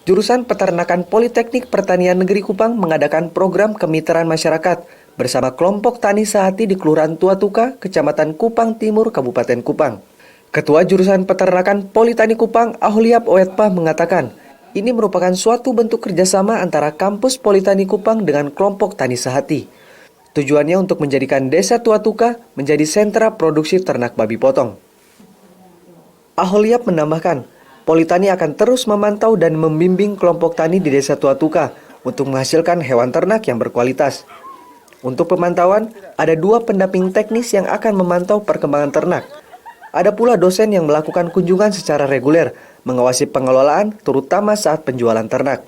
Jurusan Peternakan Politeknik Pertanian Negeri Kupang mengadakan program kemitraan masyarakat bersama kelompok tani sehati di Kelurahan Tua Tuka, Kecamatan Kupang Timur, Kabupaten Kupang. Ketua Jurusan Peternakan Politani Kupang, Aholiap Oetpa mengatakan, ini merupakan suatu bentuk kerjasama antara kampus Politani Kupang dengan kelompok tani sehati. Tujuannya untuk menjadikan Desa Tua Tuka menjadi sentra produksi ternak babi potong. Aholiap menambahkan, Politani akan terus memantau dan membimbing kelompok tani di Desa Tua Tuka untuk menghasilkan hewan ternak yang berkualitas. Untuk pemantauan, ada 2 pendamping teknis yang akan memantau perkembangan ternak. Ada pula dosen yang melakukan kunjungan secara reguler, mengawasi pengelolaan terutama saat penjualan ternak.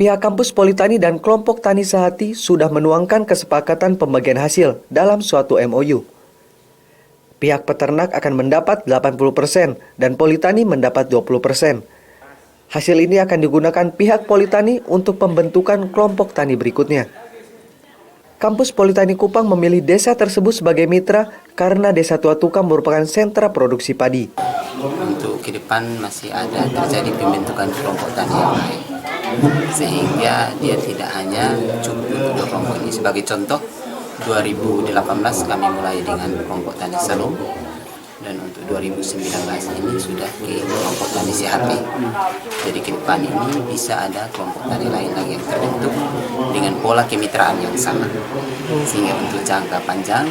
Pihak kampus Politani dan kelompok tani sehati sudah menuangkan kesepakatan pembagian hasil dalam suatu MOU. Pihak peternak akan mendapat 80% dan Politani mendapat 20%. Hasil ini akan digunakan pihak Politani untuk pembentukan kelompok tani berikutnya. Kampus Politani Kupang memilih desa tersebut sebagai mitra karena Desa Tua Tuka merupakan sentra produksi padi. Untuk ke depan masih ada terjadi pembentukan kelompok tani yang lain, sehingga dia tidak hanya cukup untuk 2 kelompok ini. Sebagai contoh, 2018 kami mulai dengan kelompok tani Salom, dan untuk 2019 ini sudah ke kelompok tani Sehati. Jadi ke depan ini bisa ada kelompok tani lain lagi yang terbentuk dengan pola kemitraan yang sama, sehingga untuk jangka panjang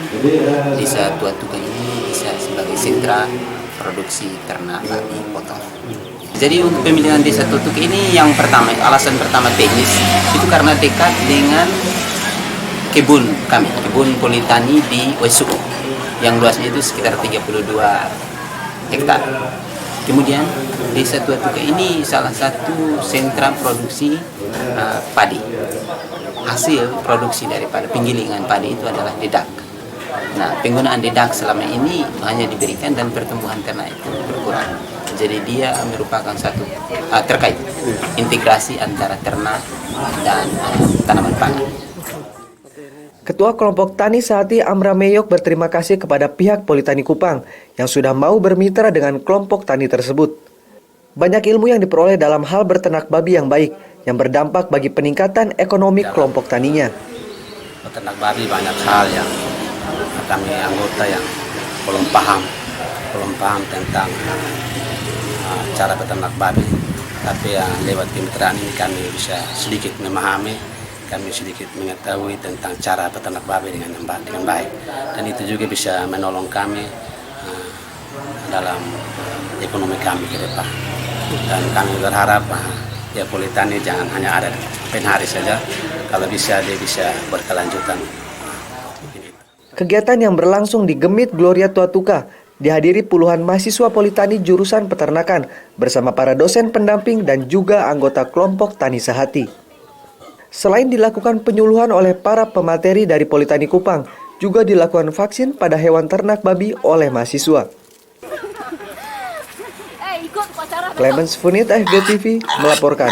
Desa Tua Tuka ini bisa sebagai sentra produksi ternak babi potong. Jadi untuk pemilihan Desa Tua Tuka ini yang pertama, alasan pertama teknis, itu karena dekat dengan kebun kami, kebun Politani di Wesuk, yang luasnya itu sekitar 32 hektar. Kemudian Desa Tua Tuka ini salah satu sentra produksi padi. Hasil produksi daripada penggilingan padi itu adalah dedak. Nah, penggunaan dedak selama ini hanya diberikan dan pertumbuhan ternak itu berkurang. Jadi dia merupakan satu terkait integrasi antara ternak dan tanaman pangan. Ketua Kelompok Tani Sehati Amra Meyok berterima kasih kepada pihak Politani Kupang yang sudah mau bermitra dengan kelompok tani tersebut. Banyak ilmu yang diperoleh dalam hal berternak babi yang baik, yang berdampak bagi peningkatan ekonomi kelompok taninya. Peternak babi banyak hal yang kami anggota yang belum paham tentang cara peternak babi. Tapi lewat kemitraan ini kami bisa sedikit memahami, kami sedikit mengetahui tentang cara peternak babi dengan baik, dan itu juga bisa menolong kami dalam ekonomi kami ke depan. Dan kami berharap ya Politani jangan hanya ada penhari saja, kalau bisa dia bisa berkelanjutan. Kegiatan yang berlangsung di Gemit Gloria Tua Tuka dihadiri puluhan mahasiswa Politani jurusan peternakan bersama para dosen pendamping dan juga anggota kelompok tani sehati. Selain dilakukan penyuluhan oleh para pemateri dari Politani Kupang, juga dilakukan vaksin pada hewan ternak babi oleh mahasiswa. Clemens Funit, FB TV, melaporkan.